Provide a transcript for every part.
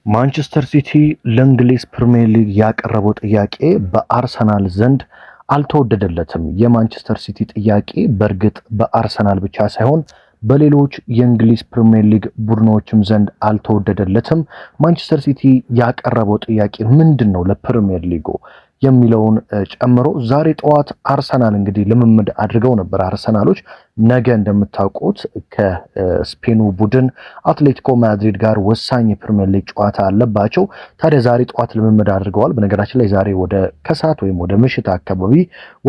ማንቸስተር ሲቲ ለእንግሊዝ ፕሪሚየር ሊግ ያቀረበው ጥያቄ በአርሰናል ዘንድ አልተወደደለትም። የማንቸስተር ሲቲ ጥያቄ በእርግጥ በአርሰናል ብቻ ሳይሆን በሌሎች የእንግሊዝ ፕሪሚየር ሊግ ቡድኖችም ዘንድ አልተወደደለትም። ማንቸስተር ሲቲ ያቀረበው ጥያቄ ምንድነው ለፕሪሚየር ሊጉ የሚለውን ጨምሮ ዛሬ ጠዋት አርሰናል እንግዲህ ልምምድ አድርገው ነበር። አርሰናሎች ነገ እንደምታውቁት ከስፔኑ ቡድን አትሌቲኮ ማድሪድ ጋር ወሳኝ የፕሪሚየር ሊግ ጨዋታ አለባቸው። ታዲያ ዛሬ ጠዋት ልምምድ አድርገዋል። በነገራችን ላይ ዛሬ ወደ ከሰዓት ወይም ወደ ምሽት አካባቢ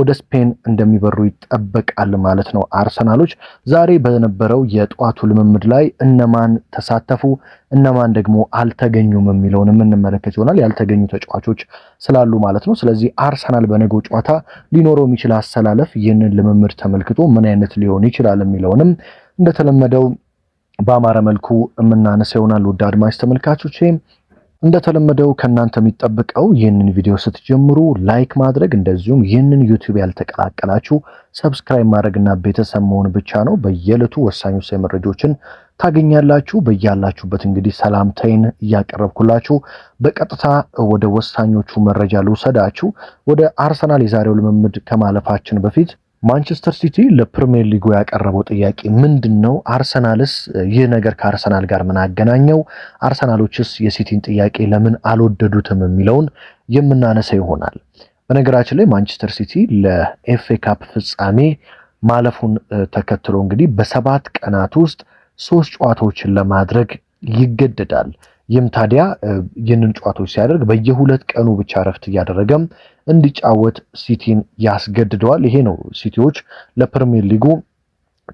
ወደ ስፔን እንደሚበሩ ይጠበቃል ማለት ነው። አርሰናሎች ዛሬ በነበረው የጠዋቱ ልምምድ ላይ እነማን ተሳተፉ፣ እነማን ደግሞ አልተገኙም የሚለውን የምንመለከት ይሆናል። ያልተገኙ ተጫዋቾች ስላሉ ማለት ነው። ስለዚህ አርሰናል በነገው ጨዋታ ሊኖረው የሚችል አሰላለፍ ይህንን ልምምድ ተመልክቶ ምን አይነት ሊሆን ይችላል የሚለውንም እንደተለመደው በአማረ መልኩ የምናነሳ ይሆናል። ውድ አድማጭ ተመልካቾች እንደተለመደው ከእናንተ የሚጠብቀው ይህንን ቪዲዮ ስትጀምሩ ላይክ ማድረግ፣ እንደዚሁም ይህንን ዩቲዩብ ያልተቀላቀላችሁ ሰብስክራይብ ማድረግና ቤተሰብ መሆን ብቻ ነው። በየዕለቱ ወሳኝ መረጃዎችን ታገኛላችሁ። በያላችሁበት እንግዲህ ሰላምታይን እያቀረብኩላችሁ በቀጥታ ወደ ወሳኞቹ መረጃ ልውሰዳችሁ። ወደ አርሰናል የዛሬው ልምምድ ከማለፋችን በፊት ማንቸስተር ሲቲ ለፕሪሚየር ሊጉ ያቀረበው ጥያቄ ምንድነው? አርሰናልስ ይህ ነገር ከአርሰናል ጋር ምን አገናኘው? አርሰናሎችስ የሲቲን ጥያቄ ለምን አልወደዱትም የሚለውን የምናነሳ ይሆናል። በነገራችን ላይ ማንቸስተር ሲቲ ለኤፍኤ ካፕ ፍጻሜ ማለፉን ተከትሎ እንግዲህ በ7 ቀናት ውስጥ 3 ጨዋታዎችን ለማድረግ ይገደዳል። ይህም ታዲያ ይህንን ጨዋታዎች ሲያደርግ በየ2 ቀኑ ብቻ ረፍት እያደረገም እንዲጫወት ሲቲን ያስገድደዋል። ይሄ ነው ሲቲዎች ለፕሪሚየር ሊጉ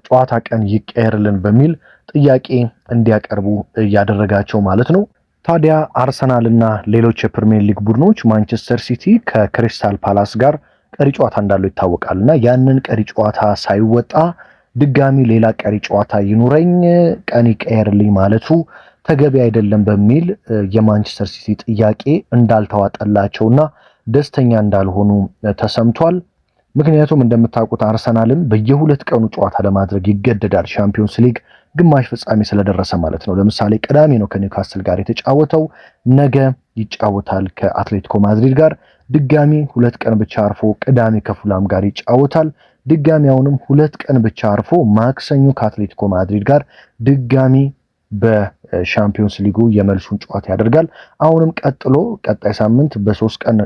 ጨዋታ ቀን ይቀየርልን በሚል ጥያቄ እንዲያቀርቡ ያደረጋቸው ማለት ነው። ታዲያ አርሰናልና ሌሎች የፕሪሚየር ሊግ ቡድኖች ማንቸስተር ሲቲ ከክሪስታል ፓላስ ጋር ቀሪ ጨዋታ እንዳለው ይታወቃልና ያንን ቀሪ ጨዋታ ሳይወጣ ድጋሚ ሌላ ቀሪ ጨዋታ ይኑረኝ ቀን ይቀየርልኝ ማለቱ ተገቢ አይደለም በሚል የማንቸስተር ሲቲ ጥያቄ እንዳልተዋጠላቸውና ደስተኛ እንዳልሆኑ ተሰምቷል። ምክንያቱም እንደምታውቁት አርሰናልም በየ2 ቀኑ ጨዋታ ለማድረግ ይገደዳል። ሻምፒዮንስ ሊግ ግማሽ ፍጻሜ ስለደረሰ ማለት ነው። ለምሳሌ ቅዳሜ ነው ከኒውካስል ጋር የተጫወተው፣ ነገ ይጫወታል ከአትሌቲኮ ማድሪድ ጋር። ድጋሚ 2 ቀን ብቻ አርፎ ቅዳሜ ከፉላም ጋር ይጫወታል። ድጋሚ አሁንም 2 ቀን ብቻ አርፎ ማክሰኞ ከአትሌቲኮ ማድሪድ ጋር ድጋሚ በሻምፒዮንስ ሊጉ የመልሱን ጨዋታ ያደርጋል። አሁንም ቀጥሎ ቀጣይ ሳምንት በ3 ቀን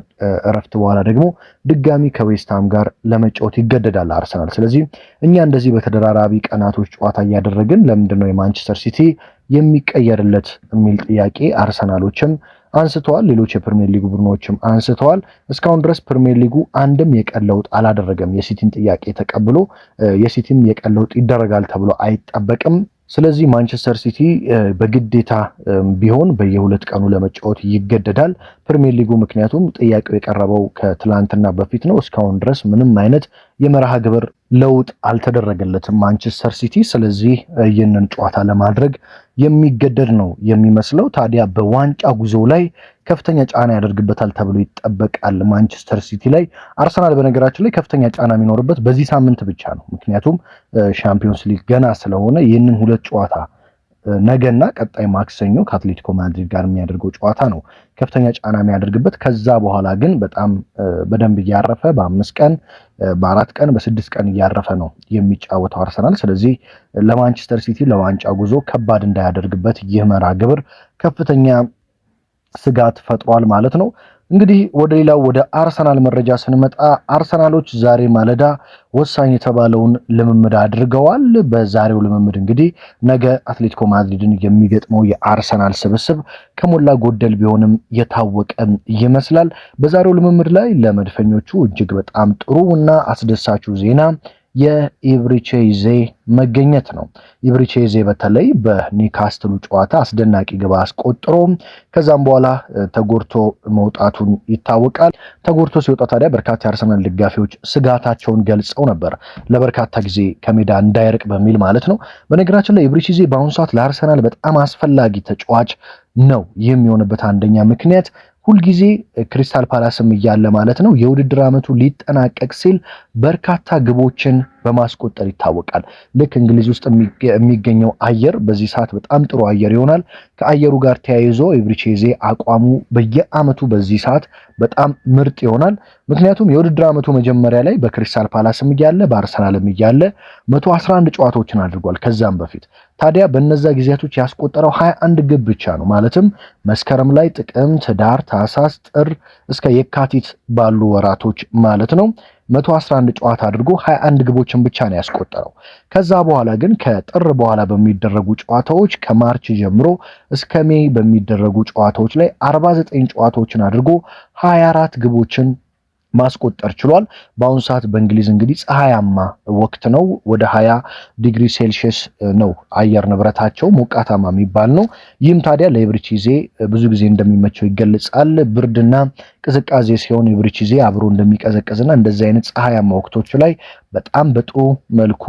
እረፍት በኋላ ደግሞ ድጋሚ ከዌስትሃም ጋር ለመጫወት ይገደዳል አርሰናል። ስለዚህ እኛ እንደዚህ በተደራራቢ ቀናቶች ጨዋታ እያደረግን ለምንድነው የማንቸስተር ሲቲ የሚቀየርለት የሚል ጥያቄ አርሰናሎችም አንስተዋል። ሌሎች የፕሪሚየር ሊግ ቡድኖችም አንስተዋል። እስካሁን ድረስ ፕሪሚየር ሊጉ አንድም የቀን ለውጥ አላደረገም። የሲቲን ጥያቄ ተቀብሎ የሲቲን የቀን ለውጥ ይደረጋል ተብሎ አይጠበቅም። ስለዚህ ማንቸስተር ሲቲ በግዴታ ቢሆን በየ2 ቀኑ ለመጫወት ይገደዳል ፕሪሚየር ሊጉ። ምክንያቱም ጥያቄው የቀረበው ከትላንትና በፊት ነው። እስካሁን ድረስ ምንም አይነት የመርሃ ግብር ለውጥ አልተደረገለትም ማንቸስተር ሲቲ። ስለዚህ ይህንን ጨዋታ ለማድረግ የሚገደድ ነው የሚመስለው። ታዲያ በዋንጫ ጉዞ ላይ ከፍተኛ ጫና ያደርግበታል ተብሎ ይጠበቃል ማንቸስተር ሲቲ ላይ። አርሰናል በነገራችን ላይ ከፍተኛ ጫና የሚኖርበት በዚህ ሳምንት ብቻ ነው። ምክንያቱም ሻምፒዮንስ ሊግ ገና ስለሆነ ይህንን 2 ጨዋታ ነገና ቀጣይ ማክሰኞ ከአትሌቲኮ ማድሪድ ጋር የሚያደርገው ጨዋታ ነው ከፍተኛ ጫና የሚያደርግበት። ከዛ በኋላ ግን በጣም በደንብ እያረፈ በ5 ቀን በ4 ቀን በ6 ቀን እያረፈ ነው የሚጫወተው አርሰናል። ስለዚህ ለማንቸስተር ሲቲ ለዋንጫ ጉዞ ከባድ እንዳያደርግበት ይህ መርሃ ግብር ከፍተኛ ስጋት ፈጥሯል ማለት ነው። እንግዲህ ወደ ሌላው ወደ አርሰናል መረጃ ስንመጣ አርሰናሎች ዛሬ ማለዳ ወሳኝ የተባለውን ልምምድ አድርገዋል። በዛሬው ልምምድ እንግዲህ ነገ አትሌቲኮ ማድሪድን የሚገጥመው የአርሰናል ስብስብ ከሞላ ጎደል ቢሆንም የታወቀ ይመስላል። በዛሬው ልምምድ ላይ ለመድፈኞቹ እጅግ በጣም ጥሩ እና አስደሳቹ ዜና የኢብሪቼዜ መገኘት ነው። ኢብሪቼዜ በተለይ በኒውካስትሉ ጨዋታ አስደናቂ ግብ አስቆጥሮ ከዛም በኋላ ተጎድቶ መውጣቱን ይታወቃል። ተጎድቶ ሲወጣ ታዲያ በርካታ የአርሰናል ደጋፊዎች ስጋታቸውን ገልጸው ነበር፣ ለበርካታ ጊዜ ከሜዳ እንዳይርቅ በሚል ማለት ነው። በነገራችን ላይ ኢብሪቼዜ በአሁኑ ሰዓት ለአርሰናል በጣም አስፈላጊ ተጫዋች ነው። ይህም የሆነበት አንደኛ ምክንያት ሁልጊዜ ክሪስታል ፓላስም እያለ ማለት ነው የውድድር ዓመቱ ሊጠናቀቅ ሲል በርካታ ግቦችን በማስቆጠር ይታወቃል። ልክ እንግሊዝ ውስጥ የሚገኘው አየር በዚህ ሰዓት በጣም ጥሩ አየር ይሆናል። ከአየሩ ጋር ተያይዞ ኤብሪቼዜ አቋሙ በየአመቱ በዚህ ሰዓት በጣም ምርጥ ይሆናል። ምክንያቱም የውድድር አመቱ መጀመሪያ ላይ በክሪስታል ፓላስም እያለ በአርሰናልም እያለ 111 ጨዋታዎችን አድርጓል ከዛም በፊት። ታዲያ በነዛ ጊዜያቶች ያስቆጠረው 21 ግብ ብቻ ነው። ማለትም መስከረም ላይ፣ ጥቅምት፣ ህዳር፣ ታህሳስ፣ ጥር እስከ የካቲት ባሉ ወራቶች ማለት ነው 111 ጨዋታ አድርጎ 21 ግቦችን ብቻ ነው ያስቆጠረው። ከዛ በኋላ ግን ከጥር በኋላ በሚደረጉ ጨዋታዎች ከማርች ጀምሮ እስከ ሜይ በሚደረጉ ጨዋታዎች ላይ 49 ጨዋታዎችን አድርጎ 24 ግቦችን ማስቆጠር ችሏል። በአሁኑ ሰዓት በእንግሊዝ እንግዲህ ፀሐያማ ወቅት ነው። ወደ 20 ዲግሪ ሴልሺየስ ነው አየር ንብረታቸው፣ ሞቃታማ የሚባል ነው። ይህም ታዲያ ለኤብሪቼዜ ብዙ ጊዜ እንደሚመቸው ይገልጻል። ብርድና ቅዝቃዜ ሲሆን ኤብሪቼዜ አብሮ እንደሚቀዘቅዝና እንደዚህ አይነት ፀሐያማ ወቅቶች ላይ በጣም በጥሩ መልኩ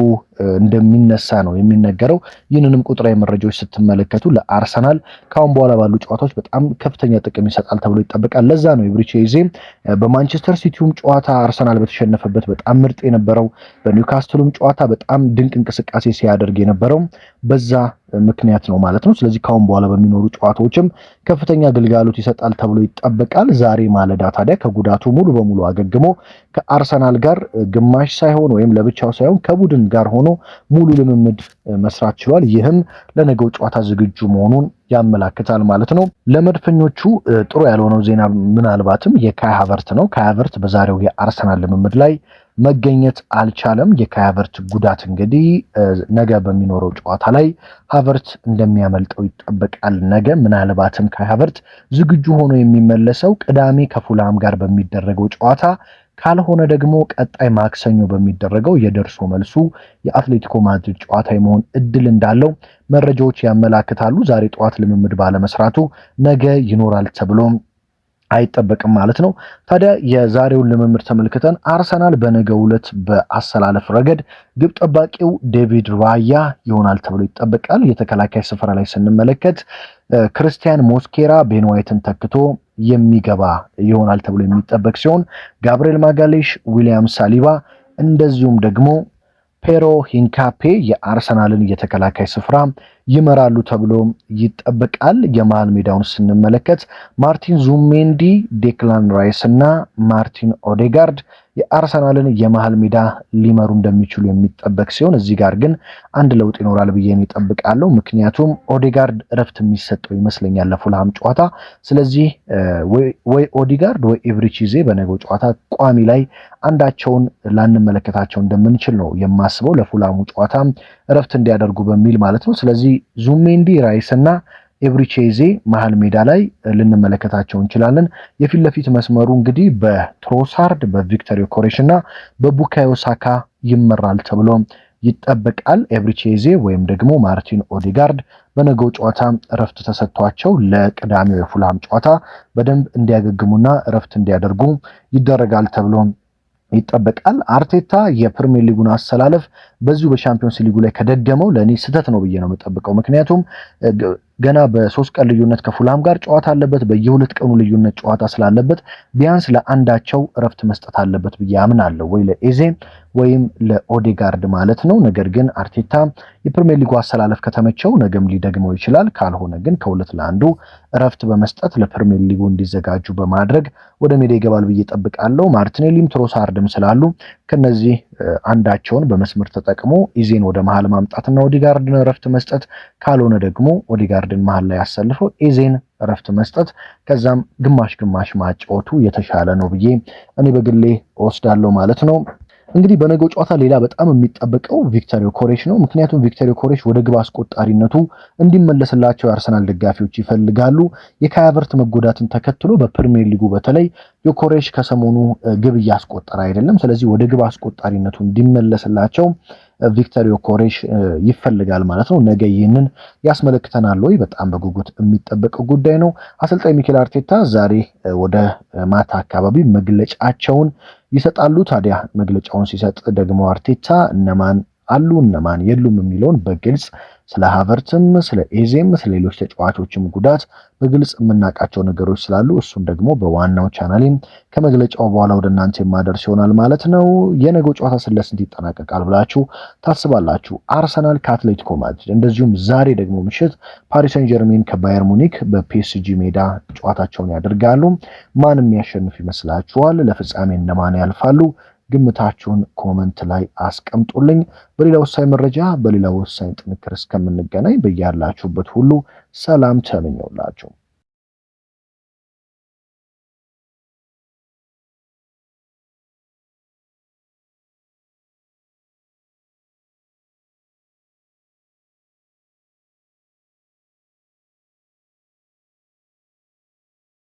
እንደሚነሳ ነው የሚነገረው። ይህንንም ቁጥራዊ መረጃዎች ስትመለከቱ ለአርሰናል ካሁን በኋላ ባሉ ጨዋታዎች በጣም ከፍተኛ ጥቅም ይሰጣል ተብሎ ይጠበቃል። ለዛ ነው ኤብሪቼዜ በማንቸስተር ሲቲውም ጨዋታ አርሰናል በተሸነፈበት በጣም ምርጥ የነበረው፣ በኒውካስትሉም ጨዋታ በጣም ድንቅ እንቅስቃሴ ሲያደርግ የነበረው በዛ ምክንያት ነው ማለት ነው። ስለዚህ ካሁን በኋላ በሚኖሩ ጨዋታዎችም ከፍተኛ ግልጋሎት ይሰጣል ተብሎ ይጠበቃል። ዛሬ ማለዳ ታዲያ ከጉዳቱ ሙሉ በሙሉ አገግሞ ከአርሰናል ጋር ግማሽ ሳይሆን ወይም ለብቻው ሳይሆን ከቡድን ጋር ሆኖ ሙሉ ልምምድ መስራት ችሏል። ይህም ለነገው ጨዋታ ዝግጁ መሆኑን ያመላክታል ማለት ነው። ለመድፈኞቹ ጥሩ ያልሆነው ዜና ምናልባትም የካይ ሃቨርት ነው። ካይ ሃቨርት በዛሬው የአርሰናል ልምምድ ላይ መገኘት አልቻለም። የካይ ሃቨርት ጉዳት እንግዲህ ነገ በሚኖረው ጨዋታ ላይ ሃቨርት እንደሚያመልጠው ይጠበቃል። ነገ ምናልባትም ካይ ሃቨርት ዝግጁ ሆኖ የሚመለሰው ቅዳሜ ከፉልሃም ጋር በሚደረገው ጨዋታ ካልሆነ ደግሞ ቀጣይ ማክሰኞ በሚደረገው የደርሶ መልሱ የአትሌቲኮ ማድሪድ ጨዋታ የመሆን እድል እንዳለው መረጃዎች ያመላክታሉ። ዛሬ ጠዋት ልምምድ ባለመስራቱ ነገ ይኖራል ተብሎ አይጠበቅም ማለት ነው። ታዲያ የዛሬውን ልምምድ ተመልክተን አርሰናል በነገው ዕለት በአሰላለፍ ረገድ ግብ ጠባቂው ዴቪድ ራያ ይሆናል ተብሎ ይጠበቃል። የተከላካይ ስፍራ ላይ ስንመለከት ክርስቲያን ሞስኬራ ቤን ዋይትን ተክቶ የሚገባ ይሆናል ተብሎ የሚጠበቅ ሲሆን ጋብሪኤል ማጋሌሽ፣ ዊሊያም ሳሊባ እንደዚሁም ደግሞ ፔሮ ሂንካፔ የአርሰናልን የተከላካይ ስፍራ ይመራሉ ተብሎ ይጠበቃል። የመሃል ሜዳውን ስንመለከት ማርቲን ዙሜንዲ፣ ዴክላን ራይስ እና ማርቲን ኦዴጋርድ የአርሰናልን የመሃል ሜዳ ሊመሩ እንደሚችሉ የሚጠበቅ ሲሆን እዚህ ጋር ግን አንድ ለውጥ ይኖራል ብዬ እጠብቃለሁ። ምክንያቱም ኦዴጋርድ እረፍት የሚሰጠው ይመስለኛል ለፉልሃም ጨዋታ። ስለዚህ ወይ ኦዴጋርድ ወይ ኤብሪቼዜ በነገው ጨዋታ ቋሚ ላይ አንዳቸውን ላንመለከታቸው እንደምንችል ነው የማስበው፣ ለፉልሃሙ ጨዋታ እረፍት እንዲያደርጉ በሚል ማለት ነው። ስለዚህ ዙሜንዲ፣ ራይስ እና ኤብሪቼዜ መሃል ሜዳ ላይ ልንመለከታቸው እንችላለን። የፊት ለፊት መስመሩ እንግዲህ በትሮሳርድ፣ በቪክተር ዮኬሬሽ እና በቡካዮ ሳካ ይመራል ተብሎ ይጠበቃል። ኤብሪቼዜ ወይም ደግሞ ማርቲን ኦዴጋርድ በነገው ጨዋታ እረፍት ተሰጥቷቸው ለቅዳሜው የፉልሃም ጨዋታ በደንብ እንዲያገግሙና እረፍት እንዲያደርጉ ይደረጋል ተብሎ ይጠበቃል። አርቴታ የፕሪሚየር ሊጉን አሰላለፍ በዚሁ በሻምፒዮንስ ሊጉ ላይ ከደገመው ለእኔ ስህተት ነው ብዬ ነው የምጠብቀው። ምክንያቱም ገና በ3 ቀን ልዩነት ከፉልሃም ጋር ጨዋታ አለበት። በየ2 ቀኑ ልዩነት ጨዋታ ስላለበት ቢያንስ ለአንዳቸው እረፍት መስጠት አለበት ብዬ አምናለሁ፣ ወይ ለኤዜ ወይም ለኦዴጋርድ ማለት ነው። ነገር ግን አርቴታ የፕሪሚየር ሊጉ አሰላለፍ ከተመቸው ነገም ሊደግመው ይችላል። ካልሆነ ግን ከ2 ለ1 እረፍት በመስጠት ለፕሪሚየር ሊጉ እንዲዘጋጁ በማድረግ ወደ ሜዳ ይገባል ብዬ ጠብቃለሁ። ማርቲኔሊም ትሮሳርድም ስላሉ ከነዚህ አንዳቸውን በመስመር ተጠቅሞ ኢዜን ወደ መሃል ማምጣትና ኦዴጋርድን እረፍት መስጠት፣ ካልሆነ ደግሞ ኦዴጋርድን መሃል ላይ አሰልፈው ኢዜን እረፍት መስጠት፣ ከዛም ግማሽ ግማሽ ማጫወቱ የተሻለ ነው ብዬ እኔ በግሌ ወስዳለሁ ማለት ነው። እንግዲህ በነገው ጨዋታ ሌላ በጣም የሚጠበቀው ቪክተር ዮኬሬሽ ነው። ምክንያቱም ቪክተር ዮኬሬሽ ወደ ግብ አስቆጣሪነቱ እንዲመለስላቸው የአርሰናል ደጋፊዎች ይፈልጋሉ። የካይ ሃቨርት መጎዳትን ተከትሎ በፕሪሚየር ሊጉ በተለይ ዮኬሬሽ ከሰሞኑ ግብ እያስቆጠረ አይደለም። ስለዚህ ወደ ግብ አስቆጣሪነቱ እንዲመለስላቸው ቪክተር ዮኬሬሽ ይፈልጋል ማለት ነው። ነገ ይህንን ያስመለክተናል ወይ? በጣም በጉጉት የሚጠበቀው ጉዳይ ነው። አሰልጣኝ ሚኬል አርቴታ ዛሬ ወደ ማታ አካባቢ መግለጫቸውን ይሰጣሉ። ታዲያ መግለጫውን ሲሰጥ ደግሞ አርቴታ እነማን አሉ እነማን የሉም የሚለውን በግልጽ ስለ ሃቨርትም ስለ ኤዜም ስለ ሌሎች ተጫዋቾችም ጉዳት በግልጽ የምናውቃቸው ነገሮች ስላሉ እሱን ደግሞ በዋናው ቻናሌም ከመግለጫው በኋላ ወደ እናንተ የማደርስ ይሆናል ማለት ነው። የነገው ጨዋታ ስለስንት ይጠናቀቃል ብላችሁ ታስባላችሁ? አርሰናል ከአትሌቲኮ ማድሪድ እንደዚሁም ዛሬ ደግሞ ምሽት ፓሪስ ሰን ጀርሜን ከባየር ሙኒክ በፒኤስጂ ሜዳ ጨዋታቸውን ያደርጋሉ። ማን የሚያሸንፍ ይመስላችኋል? ለፍጻሜ እነማን ያልፋሉ? ግምታችሁን ኮመንት ላይ አስቀምጡልኝ። በሌላ ወሳኝ መረጃ በሌላ ወሳኝ ጥንክር እስከምንገናኝ በያላችሁበት ሁሉ ሰላም ተመኘውላችሁ።